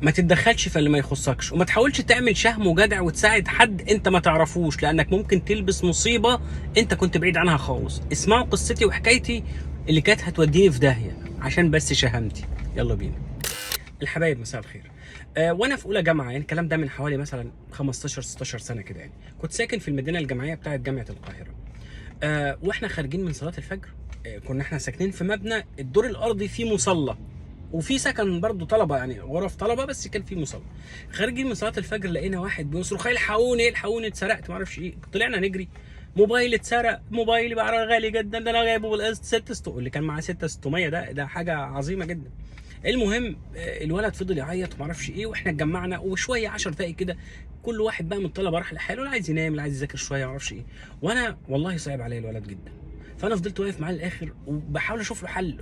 ما تتدخلش في اللي ما يخصكش، وما تحاولش تعمل شهم وجدع وتساعد حد انت ما تعرفوش، لانك ممكن تلبس مصيبه انت كنت بعيد عنها خالص. اسمعوا قصتي وحكايتي اللي كانت هتوديني في داهيه عشان بس شهمتي. يلا بينا. الحبايب مساء الخير. وانا في اولى جامعه، يعني الكلام ده من حوالي مثلا 15 16 سنه كده، يعني كنت ساكن في المدينه الجامعيه بتاعه جامعه القاهره. واحنا خارجين من صلاه الفجر، كنا احنا ساكنين في مبنى الدور الارضي فيه مصلى، وفي سكن برضه طلبه، يعني غرف طلبه، بس كان في مصلى. خارجين من صلاه الفجر لقينا واحد بيصرخ الحقوني الحقوني اتسرقت ما اعرفش ايه. طلعنا نجري، موبايلي اتسرق، موبايلي بقى غالي جدا، ده انا جايبه بالقسط 6600، اللي كان معاه 6600 ده حاجه عظيمه جدا. المهم الولد فضل يعيط وما اعرفش ايه، واحنا اتجمعنا وشويه 10 دقايق كده، كل واحد بقى من الطلبه راح لحاله، اللي عايز ينام اللي عايز يذاكر شويه ما اعرفش ايه. وانا والله صعب عليا الولد جدا، فانا فضلت واقف معاه للاخر وبحاول اشوف له حل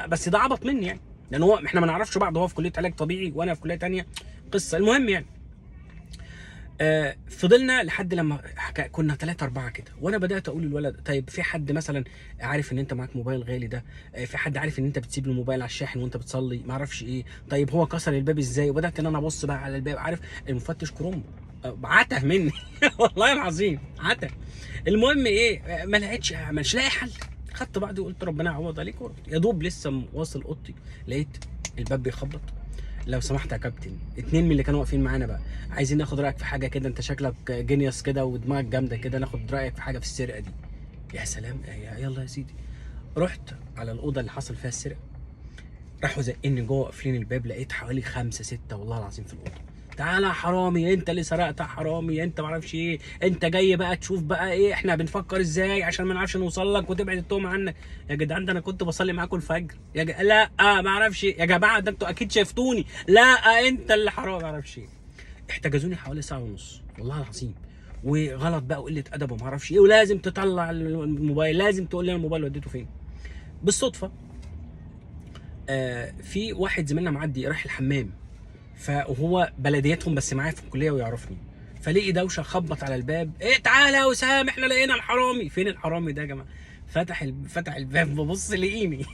بس ده عبط مني يعني، لان هو احنا ما نعرفش بعض، هو في كليه علاج طبيعي وانا في كليه تانية قصه. المهم يعني فضلنا لحد لما كنا 3 4 كده، وانا بدات اقول للولد طيب في حد مثلا عارف ان انت معاك موبايل غالي ده؟ في حد عارف ان انت بتسيب الموبايل على الشاحن وانت بتصلي ما اعرفش ايه؟ طيب هو كسر الباب ازاي؟ وبدات ان انا ابص بقى على الباب، عارف المفتش كروم عته مني والله العظيم عته. المهم ايه ما لقيتش، مش لاقي حل، خدت بعضي وقلت ربنا يعوض عليك ورحت. يا دوب لسه واصل اوضتي لقيت الباب بيخبط. لو سمحت يا كابتن، 2 من اللي كانوا واقفين معانا بقى عايزين ناخد رايك في حاجه كده، انت شكلك جينيوس كده ودماغك جامده كده، ناخد رايك في حاجه في السرقه دي. يا سلام، يلا يا سيدي. رحت على الاوضه اللي حصل فيها السرقه، راحوا زقني جوه قافلين الباب، لقيت حوالي 5 6 والله العظيم في الاوضه. تعالى يا حرامي، انت اللي سرقت يا حرامي، انت معرفش ايه، انت جاي بقى تشوف بقى ايه احنا بنفكر ازاي عشان ما نعرفش نوصل لك وتبعد التهمه عنك. يا جدعان ده انا كنت بصلي معاكم الفجر لا ما اعرفش يا جماعه، ده انتوا اكيد شافتوني، لا انت اللي حرام ما اعرفش ايه. احتجزوني حوالي ساعه ونص والله العظيم، وغلط بقى وقله ادب وما اعرفش ايه، ولازم تطلع الموبايل، لازم تقول لي الموبايل وديته فين. بالصدفه في واحد زميلنا معدي رايح الحمام، فهو بلدياتهم بس معايا في الكليه ويعرفني، فلقي دوشه، خبط على الباب، ايه تعالى يا وسام احنا لقينا الحرامي. فين الحرامي ده يا جماعه؟ فتح الباب، ببص لقيني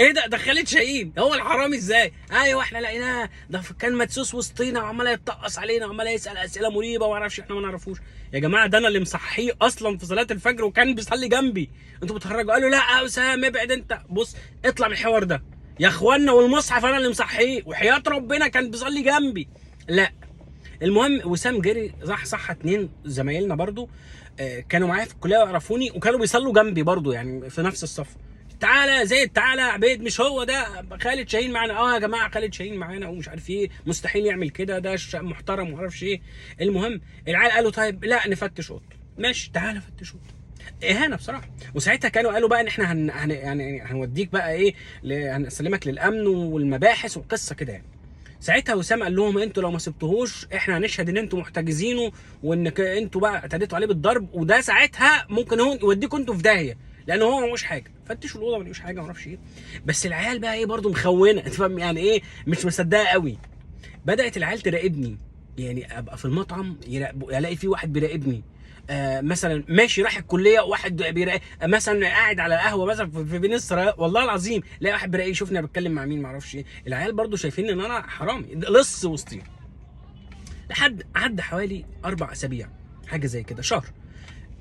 ايه ده خالد شاهين هو الحرامي ازاي؟ ايوه احنا لقيناه، ده كان مدسوس وسطينا وعمال يتطقص علينا وعمال يسال اسئله مريبه وما اعرفش، احنا ما نعرفوش. يا جماعه ده انا اللي مصحيه اصلا في صلاه الفجر وكان بيصلي جنبي، انتوا بتهرجوا. قالوا لا يا وسام ابعد انت، بص اطلع من الحوار ده يا اخوانا، والمصحف انا اللي مصحيه وحياه ربنا كان بيصلي جنبي. لا المهم وسام جري راح صح 2 زمايلنا برضو كانوا معايا في الكليه ويعرفوني وكانوا بيصلوا جنبي برضو يعني في نفس الصف. تعالى يا زيد، تعالى يا عبيد، مش هو ده خالد شاهين معانا؟ اه يا جماعه خالد شاهين معانا ومش عارف ايه، مستحيل يعمل كده، ده محترم وما اعرفش ايه. المهم العيال قالوا طيب لا نفتش اوضته. ماشي تعالى فتش اوضته. اهانه بصراحه. وساعتها كانوا قالوا بقى ان احنا يعني هنوديك بقى ايه، هنسلمك للامن والمباحث وقصه كده يعني. ساعتها وسام قال لهم انتوا لو ما سبتوهوش احنا هنشهد ان انتوا محتجزينه وانك انتوا بقى اعتديتوا عليه بالضرب، وده ساعتها ممكن هو يوديكم انتوا في داهيه، لان هو ما لقوش حاجه، فتشوا الاوضه ما لقوش حاجه ما اعرفش ايه. بس العيال بقى ايه برضو مخونه، انت فاهم يعني ايه، مش مصدقه قوي. بدات العيال تراقبني، يعني ابقى في المطعم الاقي في واحد بيراقبني، مثلا ماشي رايح الكليه واحد بيراقب، مثلا قاعد على قهوه مثلا في فينيسرا والله العظيم لا واحد بيراقب يشوفني انا بتكلم مع مين ما اعرفش ايه. العيال برضو شايفين ان انا حرامي لص وسطي. لحد عدى حوالي 4 اسابيع حاجه زي كده، شهر،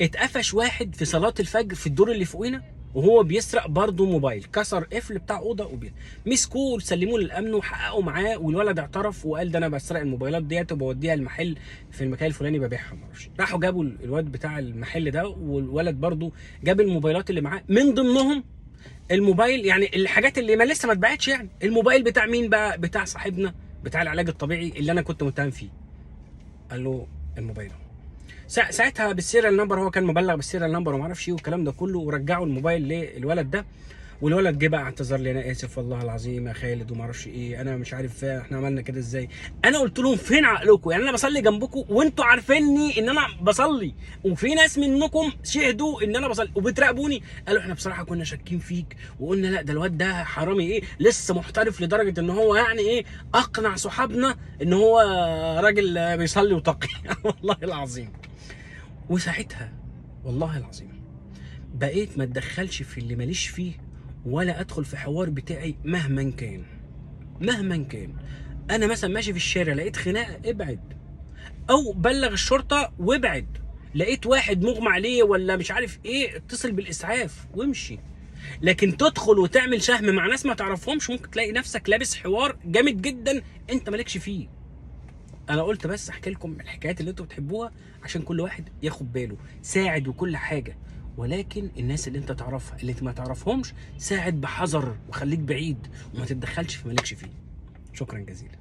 اتقفش واحد في صلاه الفجر في الدور اللي فوقينا وهو بيسرق برضه موبايل، كسر قفل بتاع اوضه مسكوه سلموه للامن وحققوا معاه، والولد اعترف وقال ده انا بسرق الموبايلات ديت وبوديها المحل في المكان الفلاني ببيعها ما اعرفش. راحوا جابوا الواد بتاع المحل ده، والولد برضه جاب الموبايلات اللي معاه، من ضمنهم الموبايل، يعني الحاجات اللي ما لسه ما اتباعتش، يعني الموبايل بتاع مين بقى؟ بتاع صاحبنا بتاع العلاج الطبيعي اللي انا كنت متهم فيه. قال له الموبايل ساعتها بالسيريال نمبر، هو كان مبلغ بالسيريال نمبر وما اعرفش ايه والكلام ده كله، ورجعوا الموبايل للولد ده. والولد جه بقى اعتذر لي، انا اسف والله العظيم يا خالد وما اعرفش ايه، انا مش عارف احنا عملنا كده ازاي. انا قلت لهم فين عقلكم؟ يعني انا بصلي جنبكم وانتوا عارفيني ان انا بصلي، وفي ناس منكم شهدوا ان انا بصلي وبتراقبوني. قالوا احنا بصراحه كنا شاكين فيك وقلنا لا ده الواد ده حرامي ايه، لسه محترف لدرجه ان هو يعني ايه اقنع صحابنا ان هو راجل بيصلي وتقي والله العظيم. وساعتها والله العظيم بقيت ما اتدخلش في اللي ماليش فيه، ولا ادخل في حوار بتاعي مهما كان. انا مثلا ماشي في الشارع لقيت خناقه، ابعد، او بلغ الشرطه وابعد. لقيت واحد مغمى عليه ولا مش عارف ايه، اتصل بالاسعاف وامشي. لكن تدخل وتعمل شهم مع ناس ما تعرفهمش، ممكن تلاقي نفسك لابس حوار جامد جدا انت مالكش فيه. انا قلت بس احكي لكم الحكايات اللي انتوا بتحبوها عشان كل واحد ياخد باله. ساعد وكل حاجه، ولكن الناس اللي انت تعرفها اللي انت ما تعرفهمش ساعد بحذر وخليك بعيد وما تتدخلش في مالكش فيه. شكرا جزيلا.